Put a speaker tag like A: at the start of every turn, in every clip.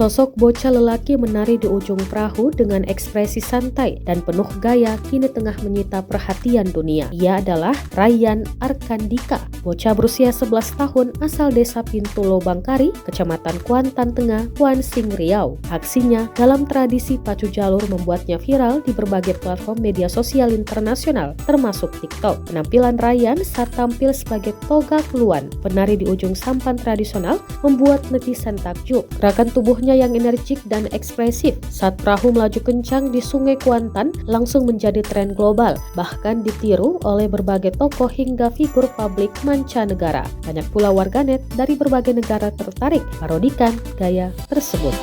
A: Sosok bocah lelaki menari di ujung perahu dengan ekspresi santai dan penuh gaya kini tengah menyita perhatian dunia. Ia adalah Ryan Arkandika, bocah berusia 11 tahun asal desa Pintu Lobangkari, Kecamatan Kuantan Tengah, Kuansing, Riau. Aksinya dalam tradisi pacu jalur membuatnya viral di berbagai platform media sosial internasional, termasuk TikTok. Penampilan Ryan saat tampil sebagai Toga Kluan, penari di ujung sampan tradisional, membuat netizen takjub. Gerakan tubuhnya yang energik dan ekspresif saat perahu melaju kencang di Sungai Kuantan langsung menjadi tren global, bahkan ditiru oleh berbagai tokoh hingga figur publik mancanegara. Banyak pula warganet dari berbagai negara tertarik parodikan gaya tersebut.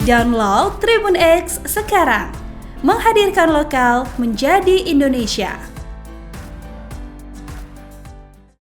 B: Download Tribun X sekarang, menghadirkan lokal menjadi Indonesia.